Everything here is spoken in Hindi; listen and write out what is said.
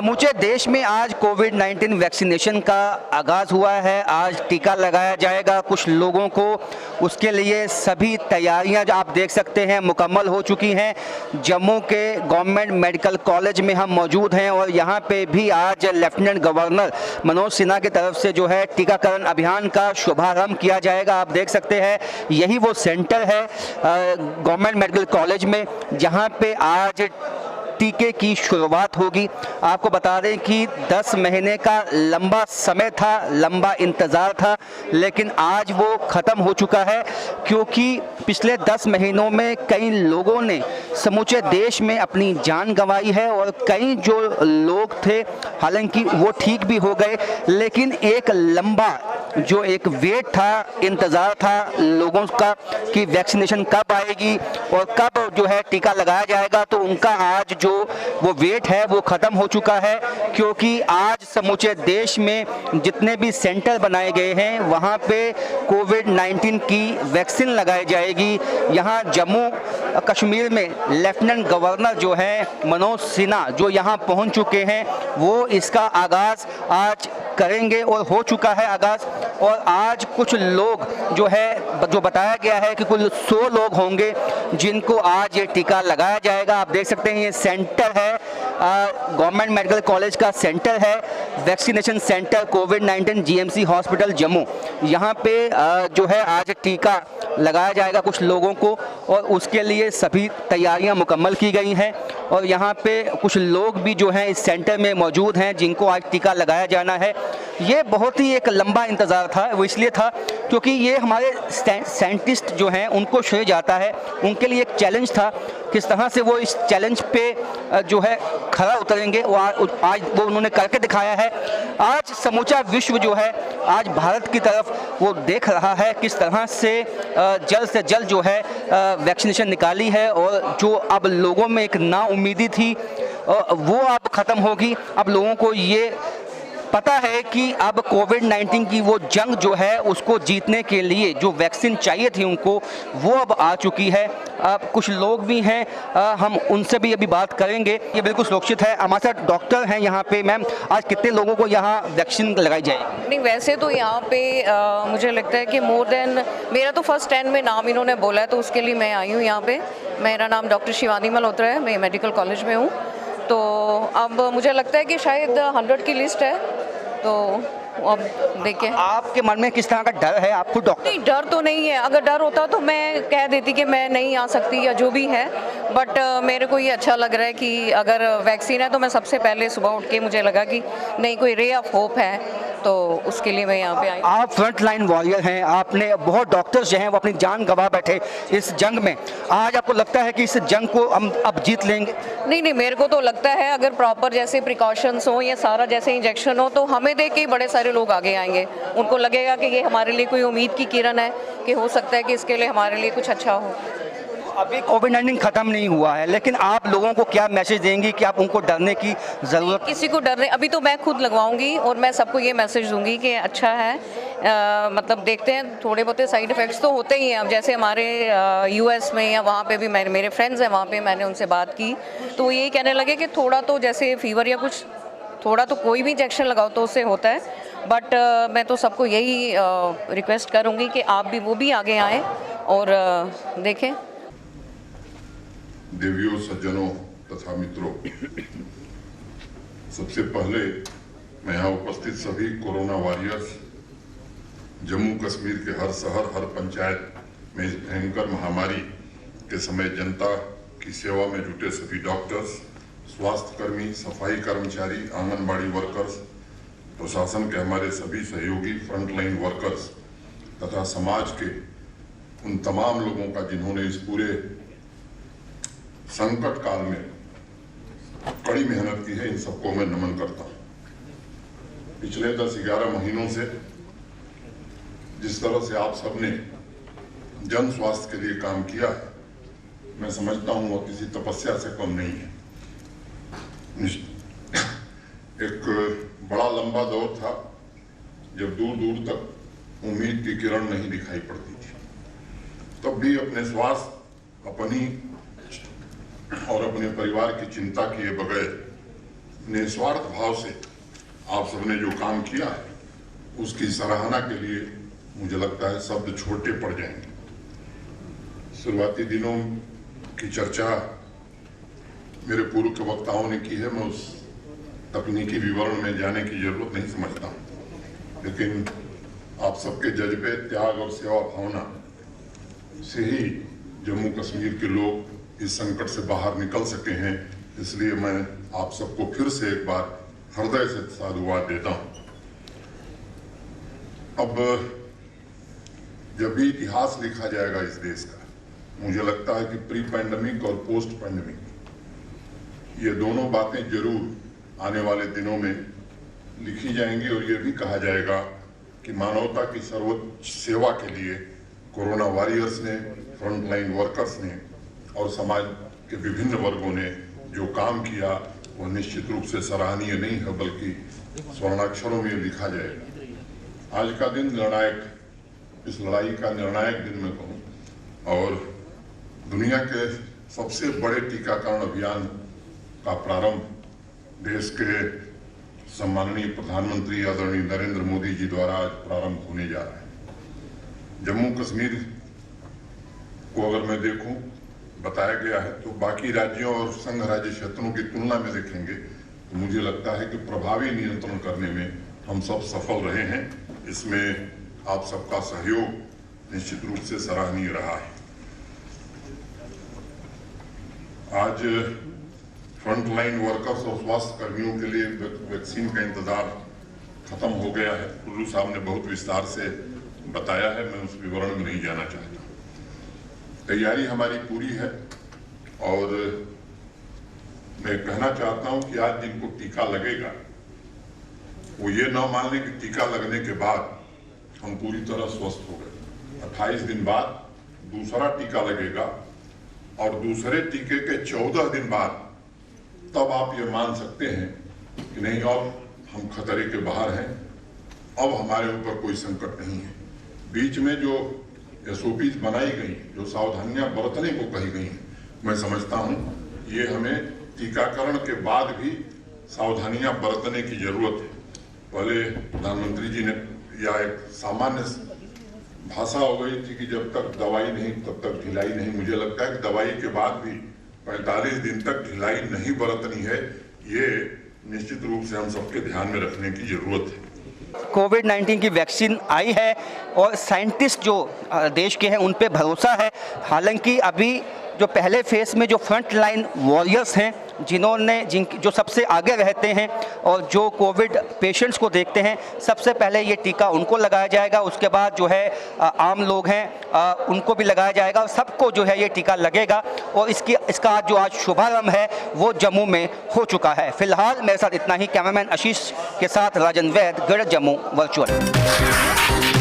समूचे देश में आज कोविड-19 वैक्सीनेशन का आगाज़ हुआ है। आज टीका लगाया जाएगा कुछ लोगों को, उसके लिए सभी तैयारियां जो आप देख सकते हैं मुकम्मल हो चुकी हैं। जम्मू के गवर्नमेंट मेडिकल कॉलेज में हम मौजूद हैं और यहां पे भी आज लेफ्टिनेंट गवर्नर मनोज सिन्हा की तरफ से जो है टीकाकरण अभियान का शुभारंभ किया जाएगा। आप देख सकते हैं यही वो सेंटर है गवर्नमेंट मेडिकल कॉलेज में जहां पे आज टीके की शुरुआत होगी। आपको बता दें कि 10 महीने का लंबा समय था, लंबा इंतज़ार था, लेकिन आज वो ख़त्म हो चुका है क्योंकि पिछले 10 महीनों में कई लोगों ने समूचे देश में अपनी जान गंवाई है और कई जो लोग थे हालांकि वो ठीक भी हो गए, लेकिन एक लंबा जो एक वेट था, इंतज़ार था लोगों का कि वैक्सीनेशन कब आएगी और कब जो है टीका लगाया जाएगा, तो उनका आज जो वो वेट है वो ख़त्म हो चुका है क्योंकि आज समूचे देश में जितने भी सेंटर बनाए गए हैं वहाँ पे कोविड-19 की वैक्सीन लगाई जाएगी। यहाँ जम्मू कश्मीर में लेफ्टिनेंट गवर्नर जो है मनोज सिन्हा जो यहाँ पहुँच चुके हैं वो इसका आगाज़ आज करेंगे और हो चुका है आगाज़। और आज कुछ लोग जो है जो बताया गया है कि कुल 100 लोग होंगे जिनको आज ये टीका लगाया जाएगा। आप देख सकते हैं ये सेंटर है गवर्नमेंट मेडिकल कॉलेज का सेंटर है, वैक्सीनेशन सेंटर कोविड-19 जीएमसी हॉस्पिटल जम्मू। यहाँ पे जो है आज टीका लगाया जाएगा कुछ लोगों को और उसके लिए सभी तैयारियां मुकम्मल की गई हैं। और यहाँ पे कुछ लोग भी जो हैं इस सेंटर में मौजूद हैं जिनको आज टीका लगाया जाना है। ये बहुत ही एक लंबा इंतज़ार था, वो इसलिए था क्योंकि ये हमारे साइंटिस्ट जो हैं उनको श्रेय जाता है, उनके लिए एक चैलेंज था किस तरह से वो इस चैलेंज पे जो है खरा उतरेंगे, वो आज वो उन्होंने करके दिखाया है। आज समूचा विश्व जो है आज भारत की तरफ वो देख रहा है किस तरह से जल्द से जल्द जो है वैक्सीनेशन निकाली है और जो अब लोगों में एक नाउम्मीदी थी वो अब ख़त्म होगी। अब लोगों को ये पता है कि अब कोविड-19 की वो जंग जो है उसको जीतने के लिए जो वैक्सीन चाहिए थी उनको वो अब आ चुकी है। अब कुछ लोग भी हैं, हम उनसे भी अभी बात करेंगे। ये बिल्कुल सुरक्षित है। हमारे साथ डॉक्टर हैं यहाँ पे। मैम, आज कितने लोगों को यहाँ वैक्सीन लगाई जाएगी? नहीं, वैसे तो यहाँ पे मुझे लगता है कि मोर देन मेरा तो फर्स्ट 10 में नाम इन्होंने बोला है तो उसके लिए मैं आई हूँ यहाँ पे। मेरा नाम डॉक्टर शिवानी मल्होत्रा है, मैं मेडिकल कॉलेज में हूँ। तो अब मुझे लगता है कि शायद 100 की लिस्ट है, तो अब देखें। आपके मन में किस तरह का डर है? आपको डॉक्टर? नहीं, डर तो नहीं है। अगर डर होता तो मैं कह देती कि मैं नहीं आ सकती या जो भी है, बट मेरे को ये अच्छा लग रहा है कि अगर वैक्सीन है तो मैं सबसे पहले सुबह उठ के मुझे लगा कि नहीं, कोई रे ऑफ होप है, तो उसके लिए मैं यहाँ पे आई। आप फ्रंट लाइन वॉरियर हैं, आपने बहुत डॉक्टर्स जो हैं वो अपनी जान गंवा बैठे इस जंग में। आज आपको लगता है कि इस जंग को हम अब जीत लेंगे? नहीं, मेरे को तो लगता है अगर प्रॉपर जैसे प्रिकॉशंस हो या सारा जैसे इंजेक्शन हो तो हमें देख के बड़े सारे लोग आगे आएंगे। उनको लगेगा कि ये हमारे लिए कोई उम्मीद की किरण है कि हो सकता है कि इसके लिए हमारे लिए कुछ अच्छा हो। अभी कोविड-19 ख़त्म नहीं हुआ है, लेकिन आप लोगों को क्या मैसेज देंगी कि आप उनको डरने की ज़रूरत? किसी को डरने, अभी तो मैं खुद लगवाऊंगी और मैं सबको ये मैसेज दूंगी कि अच्छा है। मतलब देखते हैं, थोड़े बहुत साइड इफ़ेक्ट्स तो होते ही हैं। अब जैसे हमारे यूएस में या वहाँ पे भी मेरे फ्रेंड्स हैं वहाँ पे, मैंने उनसे बात की तो वो यही कहने लगे कि थोड़ा तो जैसे फीवर या कुछ थोड़ा तो कोई भी इंजेक्शन लगाओ तो उससे होता है, बट मैं तो सबको यही रिक्वेस्ट करूँगी कि आप भी वो भी आगे आएँ और देखें। देवियों, सज्जनों तथा मित्रों, सबसे पहले मैं यहाँ उपस्थित सभी कोरोना वॉरियर्स, जम्मू कश्मीर के हर शहर हर पंचायत में इस भयंकर महामारी के समय जनता की सेवा में जुटे सभी डॉक्टर्स, स्वास्थ्य कर्मी, सफाई कर्मचारी, आंगनबाड़ी वर्कर्स, प्रशासन के हमारे सभी सहयोगी, फ्रंटलाइन वर्कर्स तथा समाज के उन तमाम लोगों का जिन्होंने इस पूरे संकट काल में कड़ी मेहनत की है, इन सबको मैं नमन करता हूं। पिछले 10-11 महीनों से जिस तरह से आप सबने जन स्वास्थ्य के लिए काम किया है, मैं समझता हूं वह किसी तपस्या से कम नहीं है। एक बड़ा लंबा दौर था जब दूर दूर तक उम्मीद की किरण नहीं दिखाई पड़ती थी, तब भी अपने स्वास्थ्य, अपनी और अपने परिवार की चिंता किए बगैर निस्वार्थ भाव से आप सबने जो काम किया है उसकी सराहना के लिए मुझे लगता है शब्द छोटे पड़ जाएंगे। शुरुआती दिनों की चर्चा मेरे पूर्व के वक्ताओं ने की है, मैं उस तकनीकी विवरण में जाने की जरूरत नहीं समझता हूं, लेकिन आप सबके जज्बे, त्याग और सेवा भावना से ही जम्मू कश्मीर के लोग इस संकट से बाहर निकल सके हैं। इसलिए मैं आप सबको फिर से एक बार हृदय से साधुवाद देता हूं। अब जब भी इतिहास लिखा जाएगा इस देश का, मुझे लगता है कि प्री पैंडेमिक और पोस्ट पैंडेमिक ये दोनों बातें जरूर आने वाले दिनों में लिखी जाएंगी और ये भी कहा जाएगा कि मानवता की सर्वोच्च सेवा के लिए कोरोना वॉरियर्स ने, फ्रंटलाइन वर्कर्स ने और समाज के विभिन्न वर्गों ने जो काम किया वो निश्चित रूप से सराहनीय नहीं है, बल्कि स्वर्णाक्षरों में लिखा जाएगा। आज का दिन निर्णायक, इस लड़ाई का निर्णायक दिन मैं कहूँ, और दुनिया के सबसे बड़े टीकाकरण अभियान का प्रारंभ देश के सम्माननीय प्रधानमंत्री आदरणीय नरेंद्र मोदी जी द्वारा आज प्रारंभ होने जा रहा है। जम्मू कश्मीर को अगर मैं देखूं, बताया गया है तो बाकी राज्यों और संघ राज्य क्षेत्रों की तुलना में देखेंगे तो मुझे लगता है कि प्रभावी नियंत्रण करने में हम सब सफल रहे हैं। इसमें आप सबका सहयोग निश्चित रूप से सराहनीय रहा है। आज फ्रंटलाइन वर्कर्स और स्वास्थ्य कर्मियों के लिए वैक्सीन का इंतजार खत्म हो गया है। कुल्लू साहब ने बहुत विस्तार से बताया है, मैं उस विवरण में नहीं जाना चाहता। तैयारी हमारी पूरी है और मैं कहना चाहता हूं कि आज जिनको टीका लगेगा वो ये न मान लें कि टीका लगने के बाद हम पूरी तरह स्वस्थ हो गए। 28 दिन बाद दूसरा टीका लगेगा और दूसरे टीके के 14 दिन बाद तब आप ये मान सकते हैं कि नहीं, अब हम खतरे के बाहर हैं, अब हमारे ऊपर कोई संकट नहीं है। बीच में जो एसओपीज बनाई गई, जो सावधानियां बरतने को कही गई, मैं समझता हूं ये हमें टीकाकरण के बाद भी सावधानियां बरतने की जरूरत है। पहले प्रधानमंत्री जी ने या एक सामान्य भाषा हो गई थी कि जब तक दवाई नहीं तब तक ढिलाई नहीं। मुझे लगता है कि दवाई के बाद भी 45 दिन तक ढिलाई नहीं बरतनी है। ये निश्चित रूप से हम सबके ध्यान में रखने की जरूरत है। कोविड-19 की वैक्सीन आई है और साइंटिस्ट जो देश के हैं उन पे भरोसा है। हालांकि अभी जो पहले फेज में जो फ्रंट लाइन वॉरियर्स हैं, जो सबसे आगे रहते हैं और जो कोविड पेशेंट्स को देखते हैं, सबसे पहले ये टीका उनको लगाया जाएगा। उसके बाद जो है आम लोग हैं उनको भी लगाया जाएगा। सबको जो है ये टीका लगेगा और इसका जो आज शुभारंभ है वो जम्मू में हो चुका है। फिलहाल मेरे साथ इतना ही। कैमरामैन आशीष के साथ राजन वैद, गढ़ जम्मू वर्चुअल।